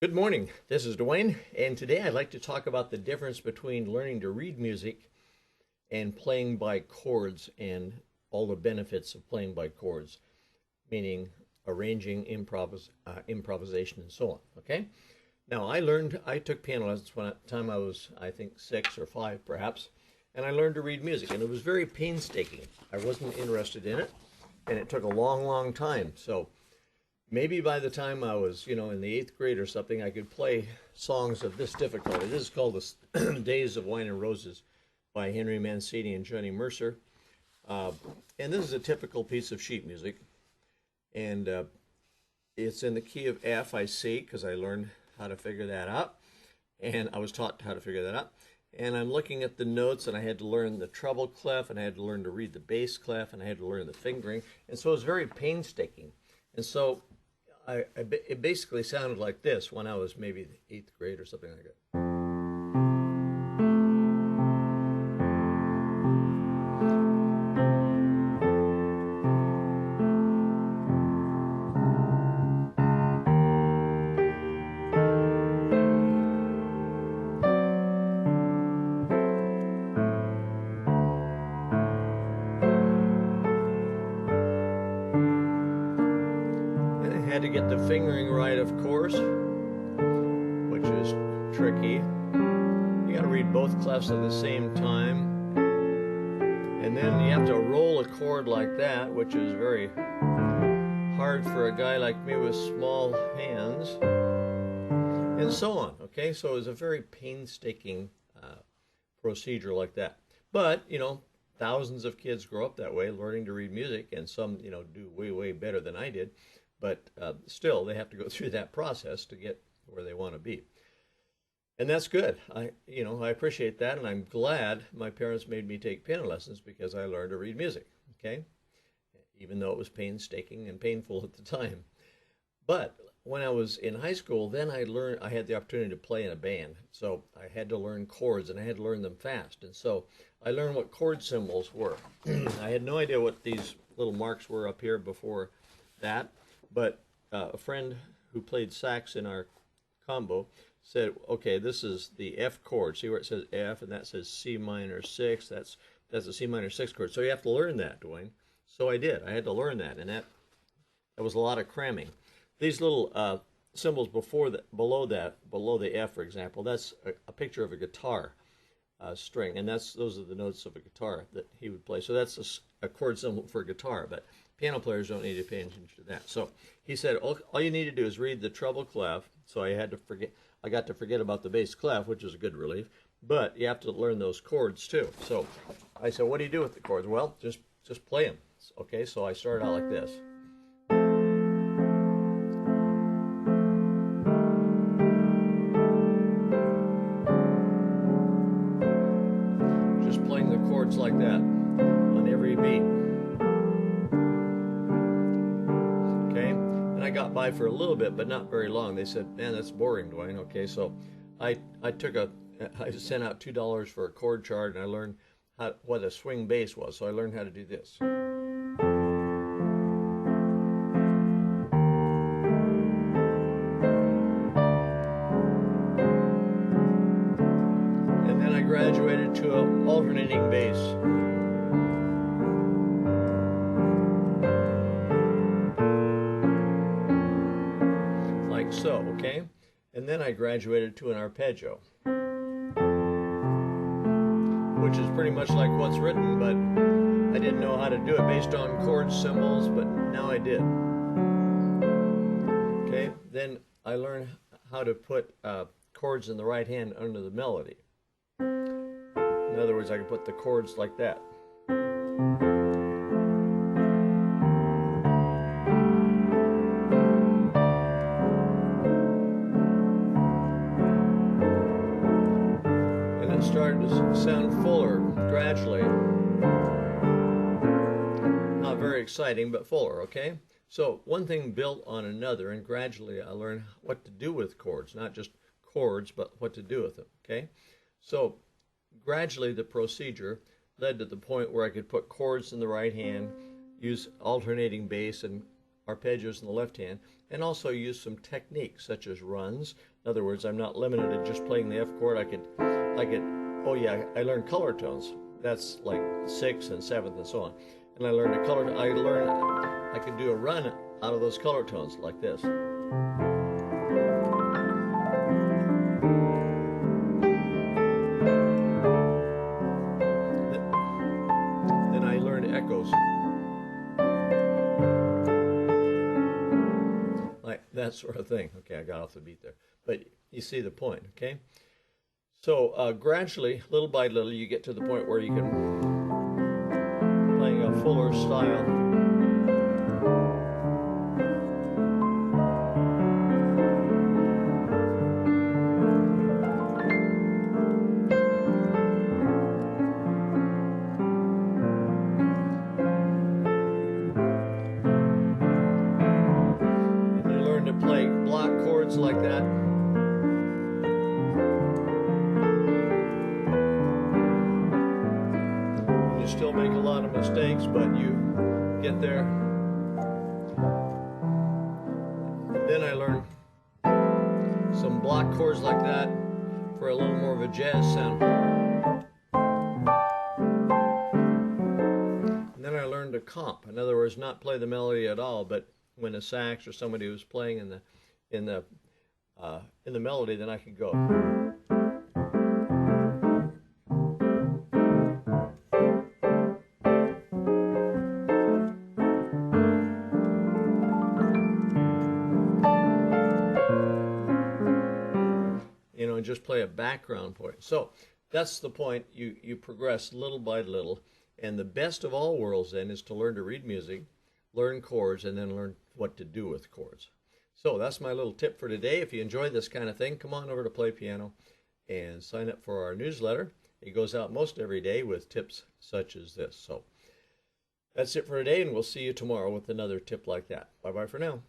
Good morning, this is Dwayne, and today I'd like to talk about the difference between learning to read music and playing by chords and all the benefits of playing by chords, meaning arranging, improvisation, and so on, okay? Now, I took piano lessons when at the time I was, I think, 6 or 5 perhaps, and I learned to read music, and it was very painstaking. I wasn't interested in it, and it took a long, long time, so maybe by the time I was, in the 8th grade or something, I could play songs of this difficulty. This is called the Days of Wine and Roses by Henry Mancini and Johnny Mercer. And this is a typical piece of sheet music. And it's in the key of F, I see, because I learned how to figure that out. And I was taught how to figure that out. And I'm looking at the notes, and I had to learn the treble clef, and I had to learn to read the bass clef, and I had to learn the fingering. And so it was very painstaking. And so it basically sounded like this when I was maybe the 8th grade or something like that. Had to get the fingering right, of course, which is tricky. You got to read both clefs at the same time, and then you have to roll a chord like that, which is very hard for a guy like me with small hands, and so on. Okay, so it was a very painstaking procedure like that. But thousands of kids grow up that way, learning to read music, and some do way better than I did. But still, they have to go through that process to get where they want to be. And that's good. I appreciate that, and I'm glad my parents made me take piano lessons because I learned to read music, okay? Even though it was painstaking and painful at the time. But when I was in high school, then I had the opportunity to play in a band. So I had to learn chords, and I had to learn them fast. And so I learned what chord symbols were. I had no idea what these little marks were up here before that. But a friend who played sax in our combo said, okay, this is the F chord. See where it says F, and that says C minor 6. That's a C minor 6 chord. So you have to learn that, Dwayne. So I did. I had to learn that, and that was a lot of cramming. These little symbols below the F, for example, that's a picture of a guitar string, and those are the notes of a guitar that he would play. So that's a chord symbol for a guitar, but piano players don't need to pay attention to that. So he said, all you need to do is read the treble clef. So I got to forget about the bass clef, which is a good relief. But you have to learn those chords too. So I said, what do you do with the chords? Well, just play them. Okay, so I started out like this. Just playing the chords like that on every beat. I got by for a little bit, but not very long. They said, man, that's boring, Dwayne. Okay, so I sent out $2 for a chord chart, and I learned what a swing bass was. So I learned how to do this. And then I graduated to an alternating bass. So, okay, and then I graduated to an arpeggio, which is pretty much like what's written, but I didn't know how to do it based on chord symbols, but now I did. Okay, then I learned how to put chords in the right hand under the melody. In other words, I can put the chords like that. Started to sound fuller gradually. Not very exciting, but fuller, okay? So one thing built on another, and gradually I learned what to do with chords, not just chords, but what to do with them, okay? So gradually the procedure led to the point where I could put chords in the right hand, use alternating bass and arpeggios in the left hand, and also use some techniques such as runs. In other words, I'm not limited to just playing the F chord. I could, oh yeah, I learned color tones. That's like 6th and 7th and so on. And I learned I could do a run out of those color tones like this. Then I learned echoes. Like that sort of thing. Okay, I got off the beat there. But you see the point, okay? So gradually, little by little, you get to the point where you can playing a fuller style. And you learn to play block chords like that. You still make a lot of mistakes, but you get there. And then I learned some block chords like that for a little more of a jazz sound. And then I learned to comp. In other words, not play the melody at all, but when a sax or somebody was playing in the melody, then I could go. You know, and just play a background point. So that's the point. You progress little by little. And the best of all worlds then is to learn to read music, learn chords, and then learn what to do with chords. So that's my little tip for today. If you enjoy this kind of thing, come on over to Play Piano and sign up for our newsletter. It goes out most every day with tips such as this. So that's it for today, and we'll see you tomorrow with another tip like that. Bye-bye for now.